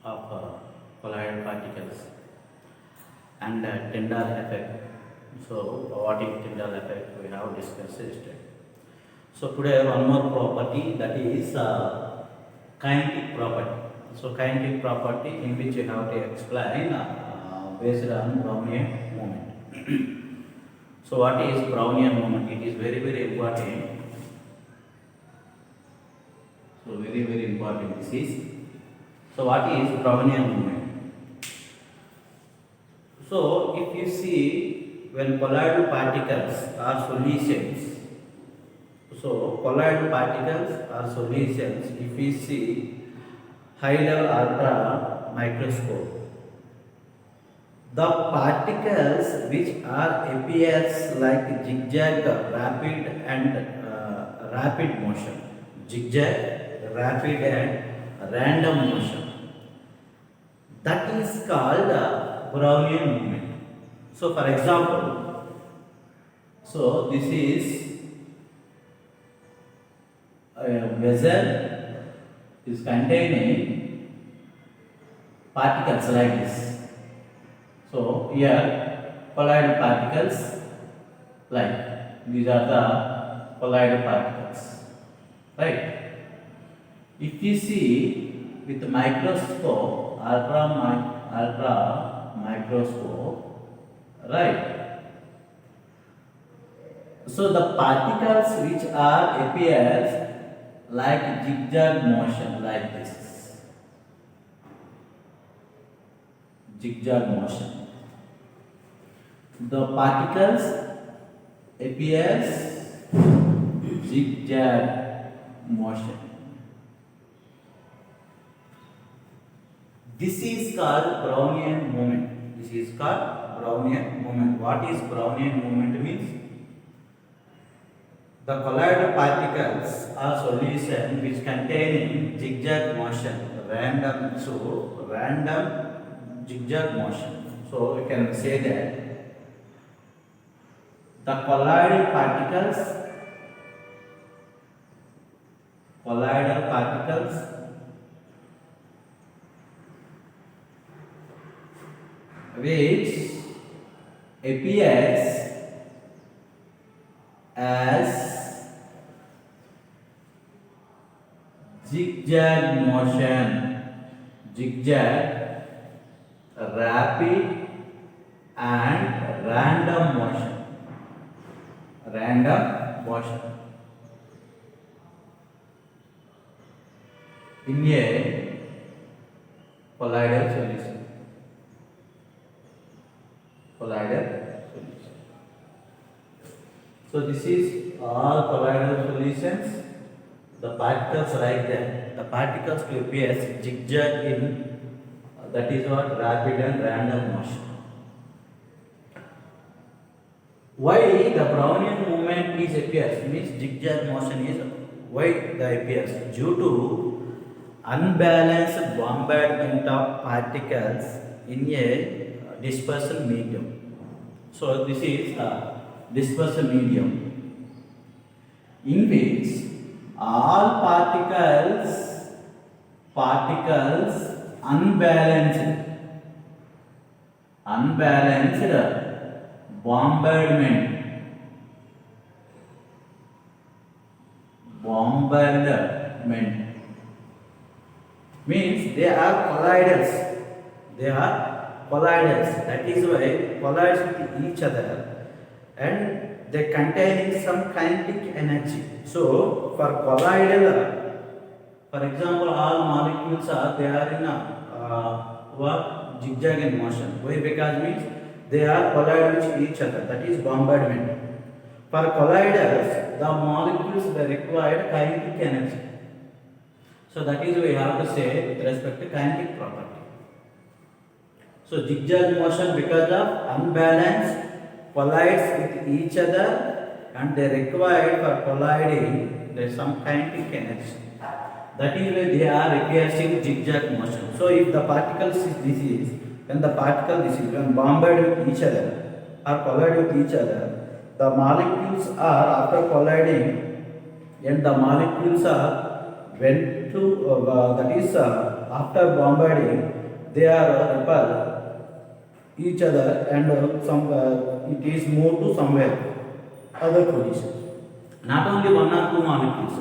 of colloidal particles and Tyndall effect. So, what is Tyndall effect? We have discussed yesterday. So, today one more property, that is kinetic property. So, kinetic property in which you have to explain based on Brownian moment. So, what is Brownian moment? It is very important. So, very important this is. So, what is Brownian moment? So, if you see when colloidal particles are solutions, so colloidal particles are solutions, if we see high level ultra microscope, the particles which are appears like zigzag, rapid and rapid motion, zigzag, rapid and random motion, that is called Brownian movement. So, for example, so this is a vessel is containing particles like this. So, here colloidal particles, like these are the colloidal particles, right? If you see with the microscope, ultra microscope, right? So the particles which are appears like zigzag motion, like this, zigzag motion. The particles appears zigzag motion. This is called Brownian moment. This is called Brownian moment. What is Brownian moment means? The colloidal particles are solution which containing zigzag motion, random zigzag motion. So we can say that the colloidal particles which appears as zigzag motion, zigzag, rapid and random motion, in a colloidal solution. So this is all colloidal solutions. The particles like that. The particles will appear zigzag in that is what rapid and random motion. Why the Brownian movement is appears means zigzag motion is why the appears due to unbalanced bombardment of particles in a dispersal medium. So this is a dispersal medium in which all particles unbalanced bombardment means they are colliders. That is why collides with each other and they containing some kinetic energy. So for colloidal, for example, all molecules are in a zigzag in motion. Why? Because means they are collided with each other. That is bombardment. For colloiders, the molecules they require kinetic energy. So that is we have to say with respect to kinetic property. So zigzag motion because of unbalanced collides with each other and they require for colliding there is some kinetic energy. That is why they are appearing zigzag motion. So if the particles when bombarded with each other or collide with each other, the molecules are after colliding and the molecules are went to that is after bombarding, they are repel each other and it is moved to somewhere other position. Not only one or two molecules.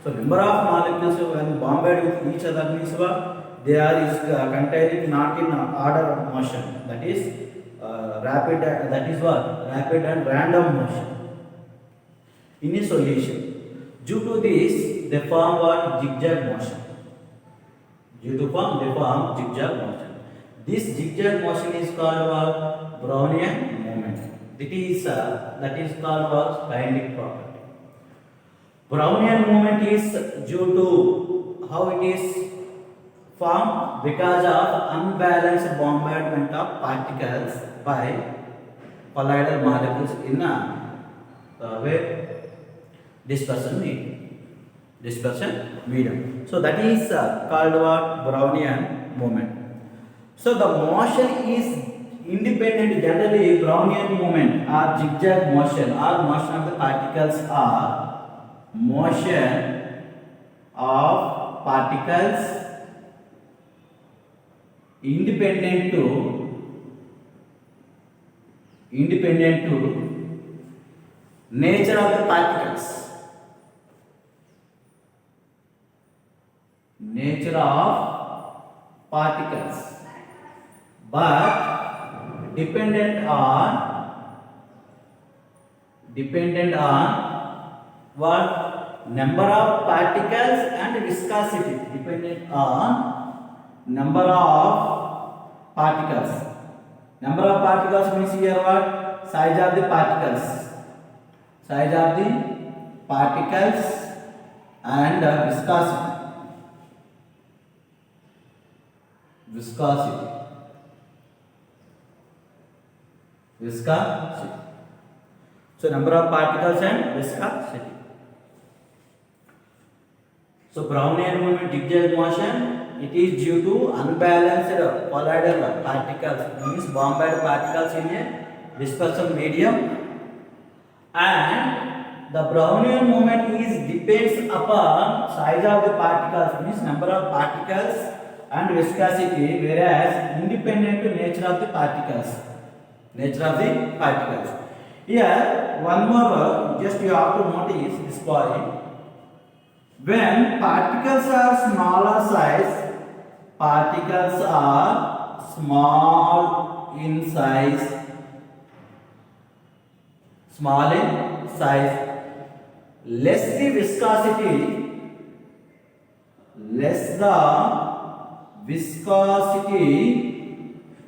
So number of molecules when bombarded with each other means what? They are containing not in order of motion. That is rapid. That is what? Rapid and random motion. In a solution, due to this, they form what? Zigzag motion. Due to they form zigzag motion. This zigzag motion is called what? Brownian movement. That is called what? Kinetic property. Brownian movement is due to how it is formed because of unbalanced bombardment of particles by colloidal molecules in a dispersion medium. So that is called what? Brownian movement. So the motion is independent. Generally, Brownian movement or zigzag motion or motion of the particles are motion of particles independent to nature of the particles. Nature of particles, but dependent on what? Number of particles and viscosity. Dependent on number of particles. Number of particles means here what? Size of the particles. Size of the particles and viscosity. Viscosity. So number of particles and viscosity. So Brownian movement, zigzag motion, it is due to unbalanced colloidal particles, means bombarded particles in a dispersion medium, and the Brownian movement is depends upon size of the particles, means number of particles and viscosity, whereas independent to nature of the particles. Here one more just you have to notice this point. When particles are smaller size, particles are small in size, less the viscosity,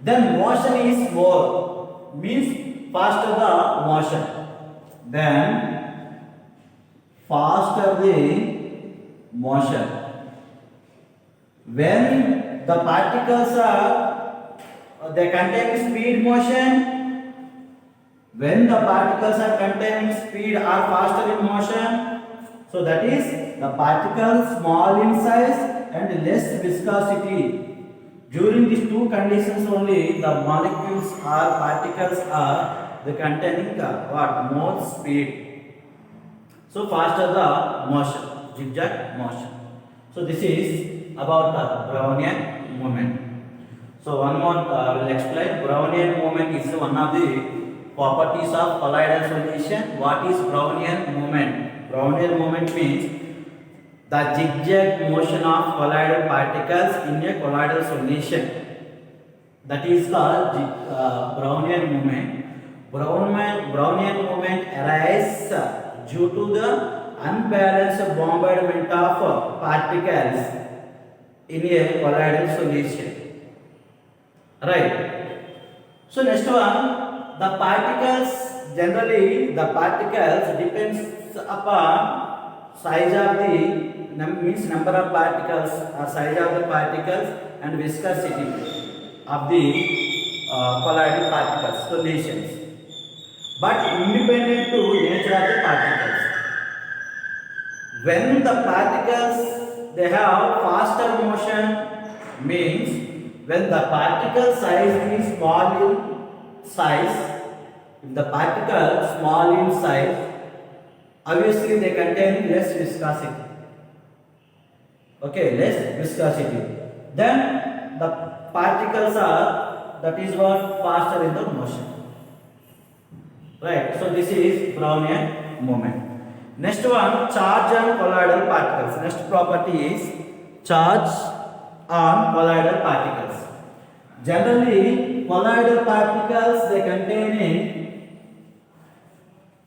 then motion is more, means faster the motion, then faster the motion. When the particles are they contain speed motion, when the particles are containing speed or faster in motion, so that is the particles small in size and less viscosity. During these two conditions only, the molecules or particles are the containing what? More speed. So faster the motion, zigzag motion. So this is about the Brownian movement. So one more I will explain. Brownian movement is one of the properties of colloidal solution. What is Brownian movement? Brownian movement means the zigzag motion of colloidal particles in a colloidal solution. That is called Brownian movement. Brownian movement arises due to the unbalanced bombardment of particles in a colloidal solution. Right. So next one, the particles, generally the particles depends upon size of the means number of particles or size of the particles and viscosity of the colloidal particles solutions, but independent to nature of the particles. When the particles they have faster motion, means when the particle size is small in size, if the particle small in size, obviously they contain less viscosity. Okay, less viscosity. then the particles are, that is what, faster in the motion. Right, so this is Brownian moment. Next one, charge on colloidal particles. Next property is charge on colloidal particles. Generally, colloidal particles, they contain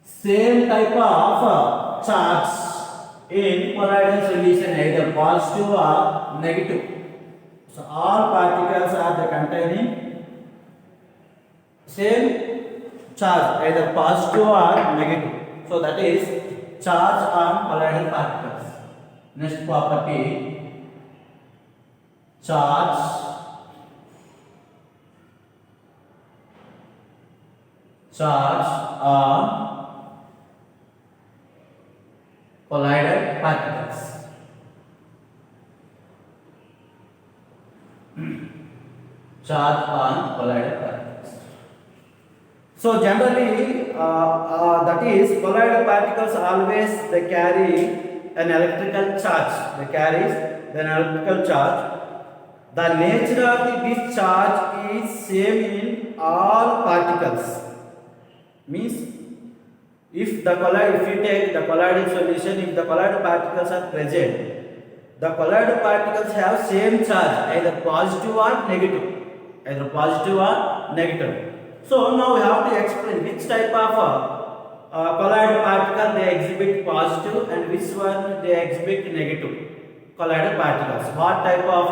same type of charge in colloidal solution, either positive or negative. So all particles are they containing same charge, either positive or negative. So that is charge on colloidal particles. Next property, charge on colloidal particles. Charge on colloidal particles. So generally, that is, colloidal particles always they carry an electrical charge. They carry an electrical charge. The nature of this charge is same in all particles. Means, if you take the colloidal solution, if the colloidal particles are present, the colloidal particles have same charge, either positive or negative. Either positive or negative. So now we have to explain which type of colloidal particle they exhibit positive and which one they exhibit negative colloidal particles. What type of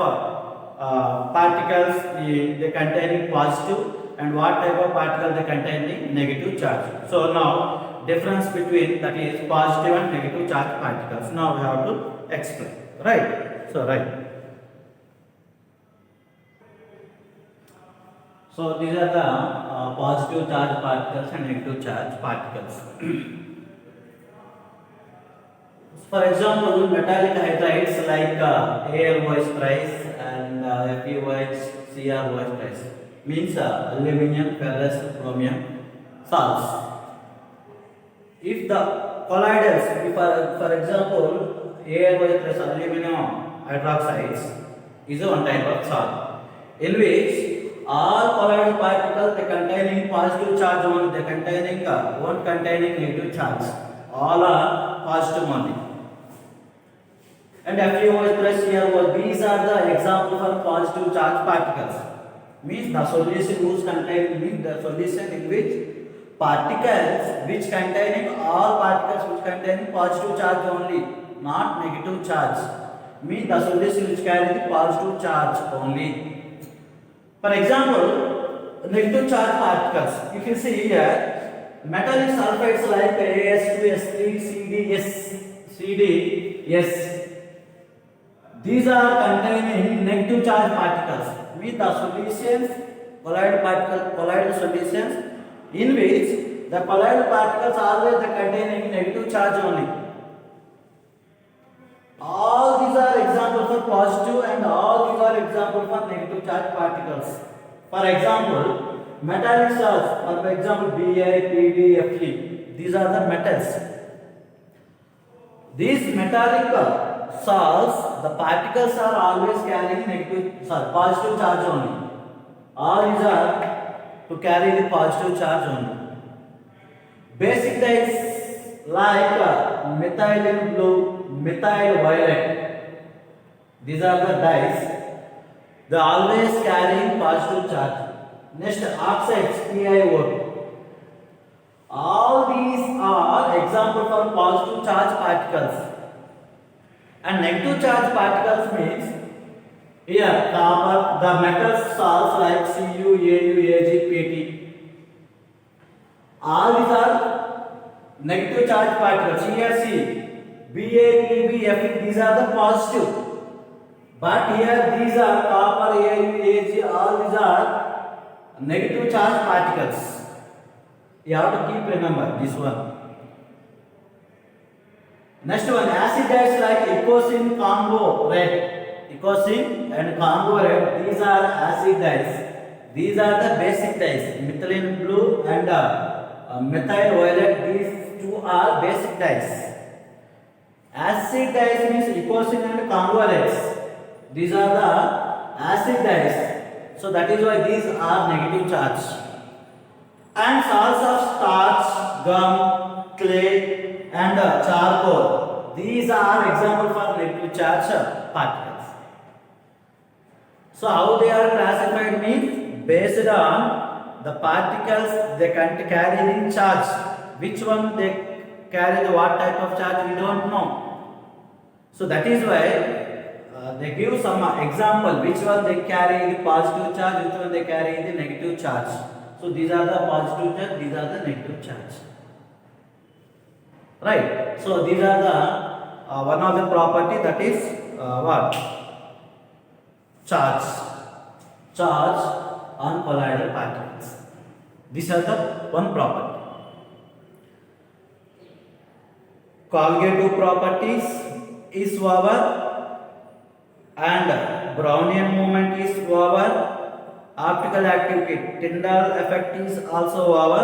particles they containing positive and what type of particle they containing negative charge. So now difference between that is positive and negative charge particles. Now we have to explain. Right. So right. So these are the positive charge particles and negative charge particles. For example, metallic hydrides like AlOH price and FeOH, CrOH price means aluminum, ferrous, chromium salts. If the colloidals, if for example AlOH plus aluminum hydroxides is one type of salt, in which all colloidal particles they containing positive charge only, they containing one containing negative charge. All are positive only. And FeOH plus CrOH, these are the example for positive charge particles. Means the solution whose containing, means the solution in which particles which containing all particles which containing positive charge only, not negative charge. Means the solution which carry the positive charge only. For example, negative charge particles. If you see here, metallic sulfides like As2S3, CdS, these are containing negative charge particles. With the solutions, colloidal solutions, in which the colloidal particles always containing negative charge only. All these are examples for positive and all these are examples for negative charge particles. For example, metallic salts, for example Bi, Pb, Fe, these are the metals. These metallic salts, the particles are always carrying positive charge only. All these are to carry the positive charge only. Basic dyes like methylene blue, methyl violet, these are the dyes, they are always carrying positive charge. Next, oxides, PiO. All these are example for positive charge particles. And negative charge particles means here copper, the metal salts like Cu, Au, Ag, Pt. All these are negative charge particles. Here see Ba, Pb, Fe, these are the positive. But here these are copper, Au, Ag, all these are negative charge particles. You have to keep remember this one. Next one, acid dyes like ecosin, Congo red. Ecosin and Congo red, these are acid dyes. These are the basic dyes. Methylene blue and methyl violet, these two are basic dyes. Acid dyes means ecosin and Congo reds. These are acid dyes. So that is why these are negative charge. And salts of starch, gum, clay and charcoal. These are example for negative charge particles. So how they are classified means based on the particles they can carry in charge. Which one they carry the what type of charge we don't know. So that is why they give some example which one they carry the positive charge, which one they carry the negative charge. So these are the positive charge, these are the negative charge. Right. So these are the one of the property, that is what? Charge. Charge on colloidal particles. These are the one property. Colligative properties is over and Brownian movement is over. Optical activity, Tyndall effect is also over.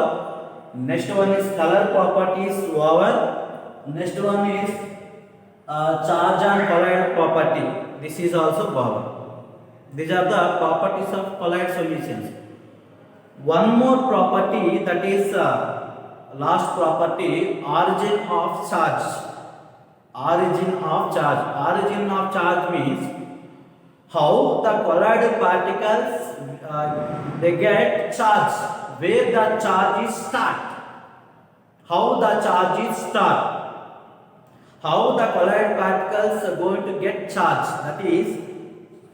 Next one is color properties over. Next one is charge on colloid property. This is also over. These are the properties of colloid solutions. One more property, that is last property, origin of charge. Origin of charge. Origin of charge means how the colloidal particles they get charge, where the charge is start. How the charge is start. How the colloid particles are going to get charge. That is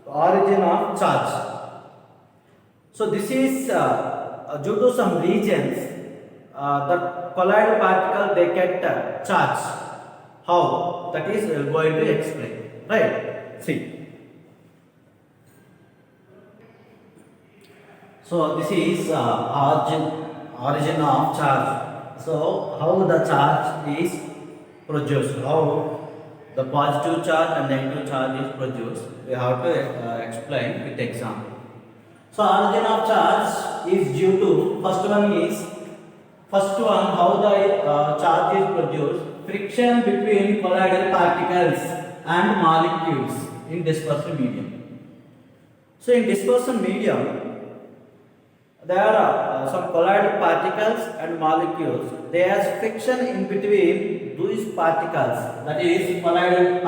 origin of charge. So this is due to some regions the colloidal particle they get charge. How? That is we are going to explain. Right? See. So this is origin of charge. So how the charge is produced, how the positive charge and negative charge is produced, we have to explain with example. So origin of charge is due to, first one how the charge is produced, friction between colloidal particles and molecules in dispersion medium. So in dispersion medium there are some colloidal particles and molecules. There is friction in between these particles, that is between colloidal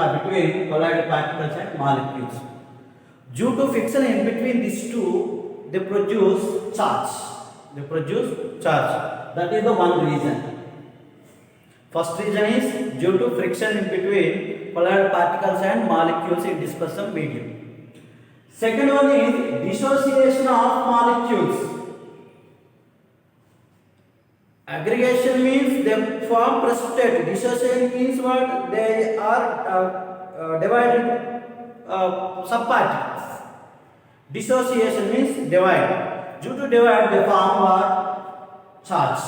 particles and molecules. Due to friction in between these two, they produce charge. That is the one reason. First reason is due to friction in between colloidal particles and molecules in dispersion medium. Second one is dissociation of molecules. Aggregation means they form precipitate. Dissociation means what? They are divided subparticles. Dissociation means divide. Due to divide, they form what? Charge.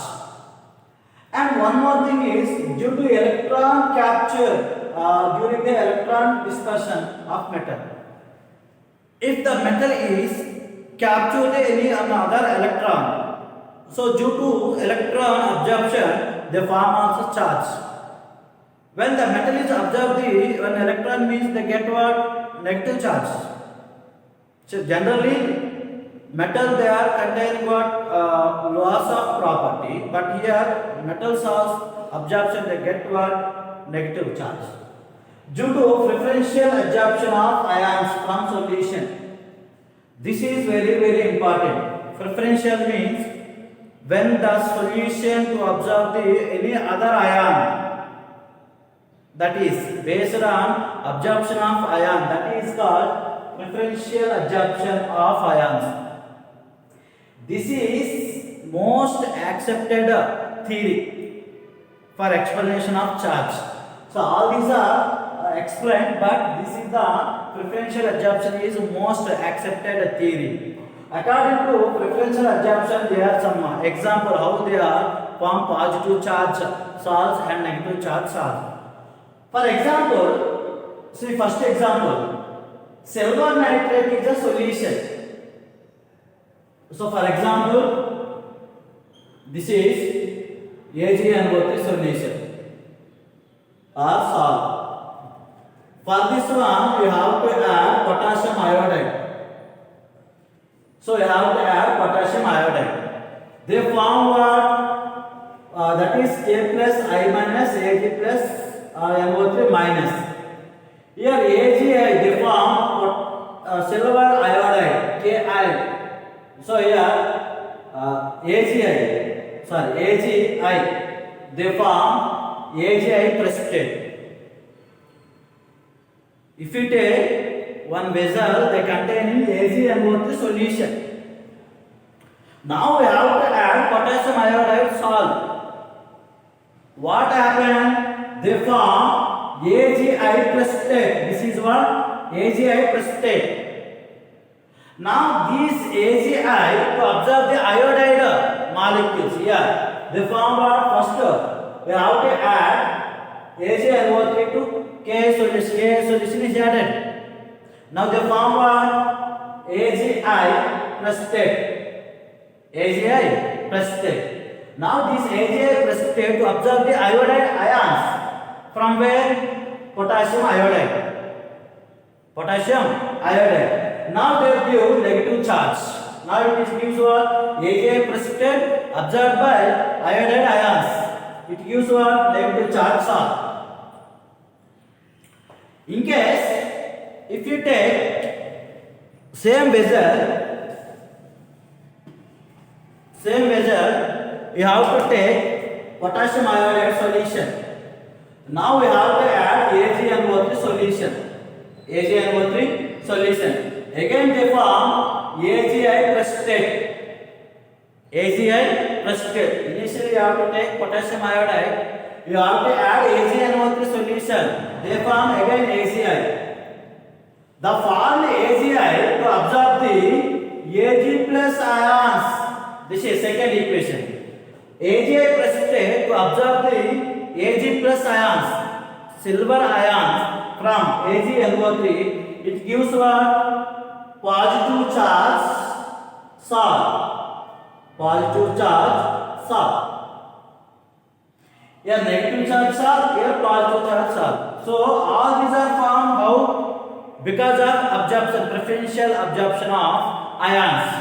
And one more thing is due to electron capture during the electron dispersion of metal. If the metal is captured any another electron, so due to electron absorption, they form also charge. When the metal is absorbed, when electron means they get what? Negative charge. So generally, metal they are containing what? Loss of property, but here metal source absorption they get what? Negative charge. Due to preferential absorption of ions from solution. This is very important. Preferential means when the solution to absorb any other ion, that is based on absorption of ion, that is called preferential absorption of ions. This is most accepted theory for explanation of charge. So all these are explained, but this is the preferential absorption is most accepted theory. According to preferential absorption, there are some example how they are form positive charge salts and negative charge salts. For example, see first example, silver nitrate is a solution. So for example, this is AgNO3 solution or salt. For this one, we have to add potassium iodide. So you have to add potassium iodide. They form what? That is K plus I minus Ag plus NO3 minus. Here AgI they form silver iodide Ki. So here AgI they form AgI precipitate. If you take one vessel, they contain AgNO3 solution. Now we have to add potassium iodide salt. What happened? They form AgI precipitate. This is what? AgI precipitate. Now these AgI to absorb the iodide molecules here, they form what? First we have to add AgNO3 to K solution. K solution is added. Now they form what? AgI precipitate. AgI precipitate. Now this AgI precipitate to absorb the iodide ions from where? Potassium iodide. Potassium iodide. Now they give negative charge. Now it gives what? AgI precipitate absorbed by iodide ions. It gives what? Negative charge salt. In case if you take same vessel, you have to take potassium iodide solution. Now we have to add AgNO3 solution. AgNO3 solution. Again they form AgI precipitate. AgI precipitate. Initially you have to take potassium iodide. You have to add AgNO3 solution. They form again AgI. The formed AgI to absorb the Ag plus ions. This is second equation. AgI precipitate to absorb the Ag plus ions, silver ions from AgNO3. It gives what? Positive charge salt. Positive charge salt. Here negative charge salt, here positive charge salt. So all these are formed how? Because of absorption, preferential absorption of ions.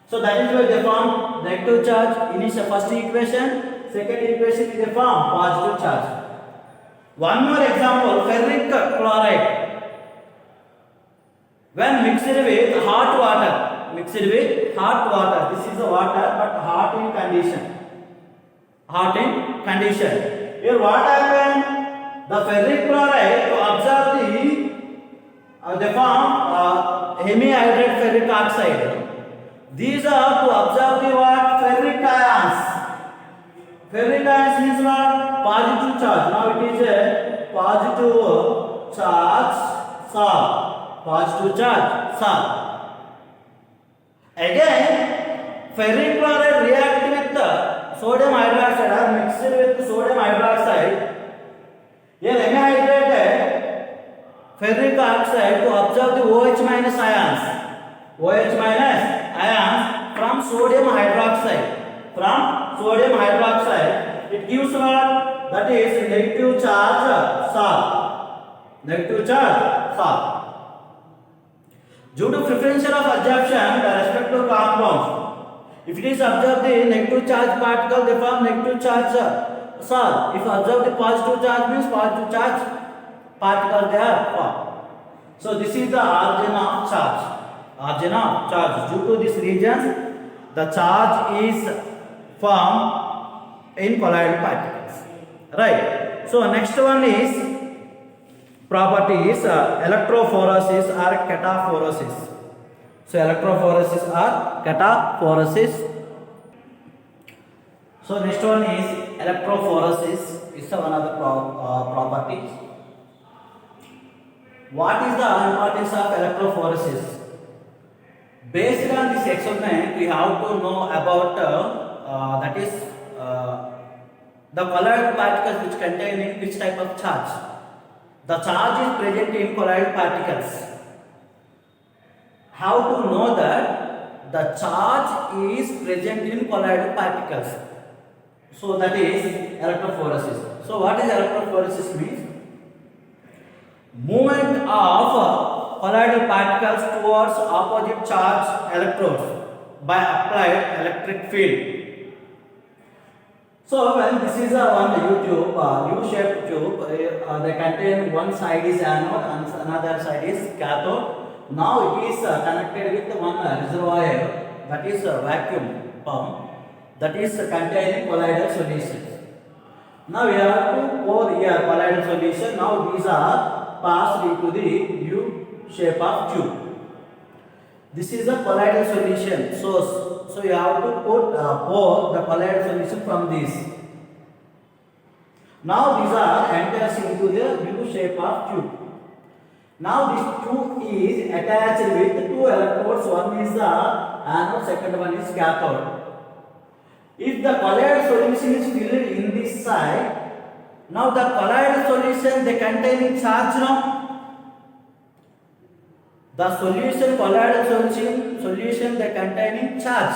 So that is why they form negative charge. Initial first equation, second equation they form positive charge. One more example, ferric chloride. When mixed with hot water, this is the water but hot in condition. Here what happened? The ferric chloride to absorb they form hemihydrate ferric oxide. These are to absorb the what? Ferric ions. Ferric ions means what? Positive charge. Now it is a positive charge salt. Positive charge salt. Again, ferric chloride react with the sodium hydroxide or mixed with sodium hydroxide. Here hemihydrated ferric oxide to absorb the OH minus ions. OH minus ions from sodium hydroxide. It gives what? That is negative charge salt. Due to preferential of absorption, the respective compounds, if it is absorbed the negative charge particle, they form negative charge salt. If absorbed the positive charge means positive charge particle they are formed. So this is the origin of charge. Due to these regions, the charge is formed in colloidal particles. Right. So next one is property is electrophoresis or cataphoresis. So electrophoresis or cataphoresis. So next one is electrophoresis. It's one of the properties. What is the importance of electrophoresis? Based on this experiment, we have to know about that is the colloidal particles which contain which type of charge. The charge is present in colloidal particles. How to know that the charge is present in colloidal particles? So that is electrophoresis. So what is electrophoresis means? Movement of colloidal particles towards opposite charge electrodes by applied electric field. So when this is a one U-tube, U-shaped tube, they contain one side is anode and another side is cathode. Now it is connected with one reservoir, that is a vacuum pump, that is containing colloidal solution. Now we have to pour here colloidal solution. Now these are passed into the U shape of tube. This is a colloidal solution. So you have to pour the colloidal solution from this. Now these are enters into the U shape of tube. Now this tube is attached with two electrodes. One is the anode, second one is cathode. If the colloidal solution is filled in this side, now the colloidal solution they contain charge now. The solution, colloidal solution they containing charge.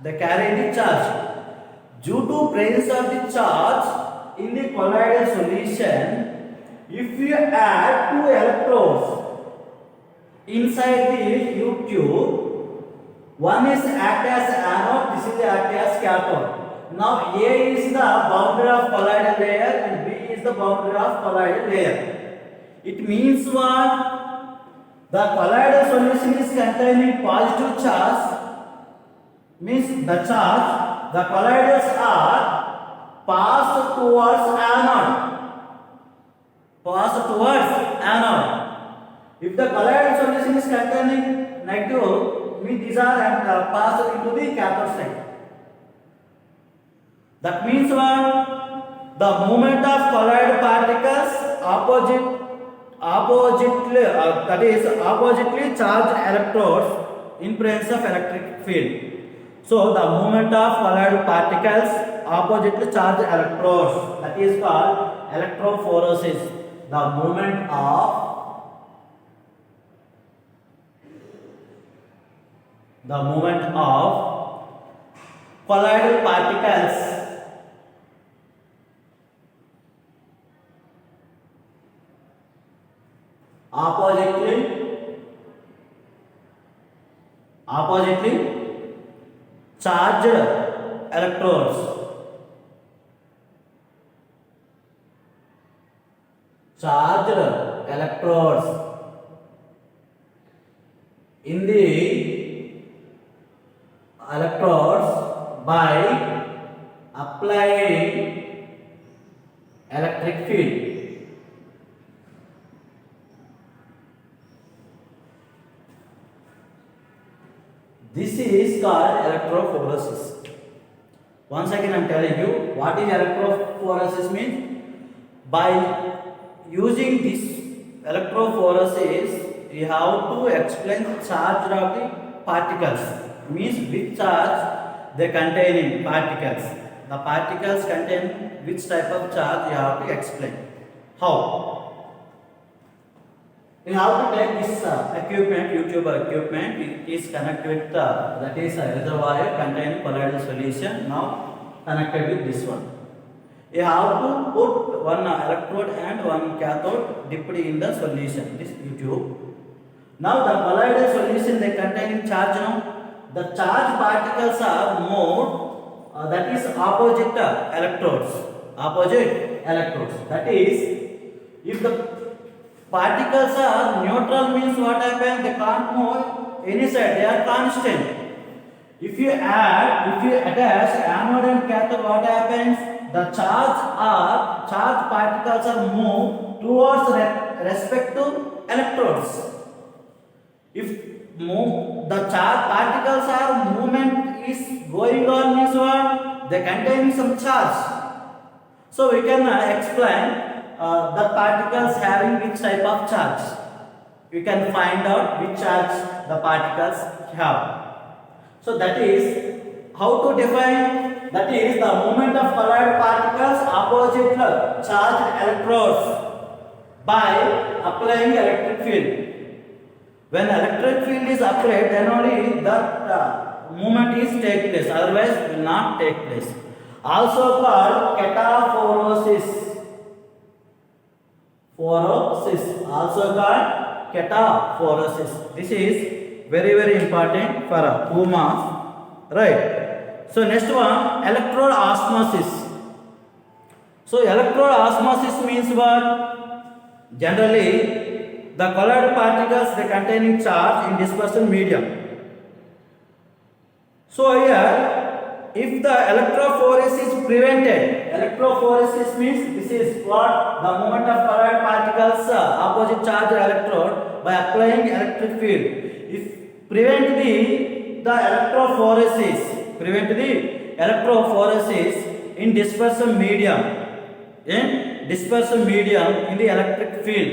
They carry the charge. Due to presence of the charge in the colloidal solution, if you add two electrodes inside the U tube, one is act as anode, this is act as cathode. Now A is the boundary of colloidal layer and B is the boundary of colloidal layer. It means what? The colloidal solution is containing positive charge, means the colloidals are passed towards anode. If the colloidal solution is containing negative, means these are passed into the cathode side. That means what? The movement of colloidal particles oppositely charged electrodes in presence of electric field. So the movement of colloidal particles oppositely charged electrodes, that is called electrophoresis. The movement of colloidal particles oppositely charged electrodes in the electrodes by applying electric field. This is called electrophoresis. Once again I am telling you what is electrophoresis means. By using this electrophoresis, you have to explain charge of the particles, means which charge they contain in particles. The particles contain which type of charge you have to explain. How? You have to take this equipment, U-tube equipment. It is connected with that is a reservoir containing colloidal solution. Now connected with this one. You have to put one electrode and one cathode dipped in the solution, this U-tube. Now the colloidal solution they containing charge now. The charge particles are moved, that is opposite electrodes. That is, if the particles are neutral, means what happens? They can't move any side. They are constant. If you attach anode and cathode, what happens? The charge particles are moved towards respective electrodes. If the charge particles are movement is going on, means what? They contain some charge. So we can explain the particles having which type of charge. We can find out which charge the particles have. So that is how to define. That is the movement of colloidal particles opposite charged electrodes by applying electric field. When electric field is applied, then only that movement is take place. Otherwise, will not take place. Also called cataphorosis. Also called cataphoresis. This is very very important for pumas, right? So next one, electrode osmosis. So electrode osmosis means what? Generally, the colored particles they containing charge in dispersion medium. So here, if the electrophoresis is prevented, electrophoresis means this is what the movement of colored particles opposite charge electrode by applying electric field. If prevent the electrophoresis in dispersion medium. In dispersion medium in the electric field,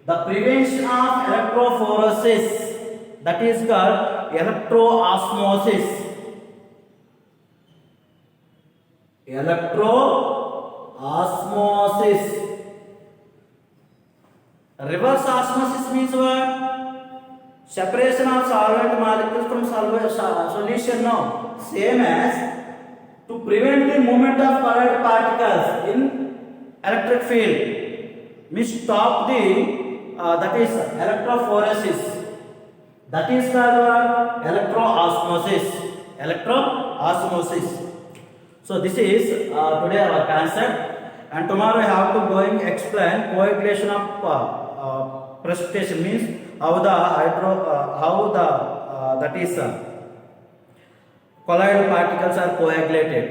the prevention of electrophoresis, that is called electroosmosis. Reverse osmosis means what? Separation of solvent molecules from solution. Now, same as to prevent the movement of colored particles in electric field, means stop the that is electrophoresis. That is called electroosmosis. So this is today our concept, and tomorrow I have to going explain coagulation of precipitation, means how the that is colloidal particles are coagulated.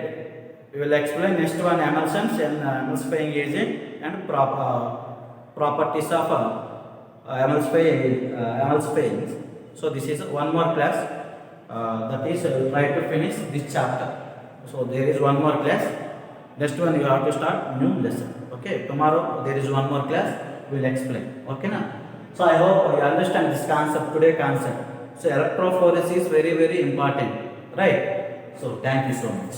We will explain next one emulsions and emulsifying agent and properties of emulsifying. So this is one more class. That is try to finish this chapter. So there is one more class. Next one you have to start new lesson. Okay. Tomorrow there is one more class. We will explain. Okay now. So I hope you understand this concept, today concept. So electrophoresis is very very important. Right? So thank you so much.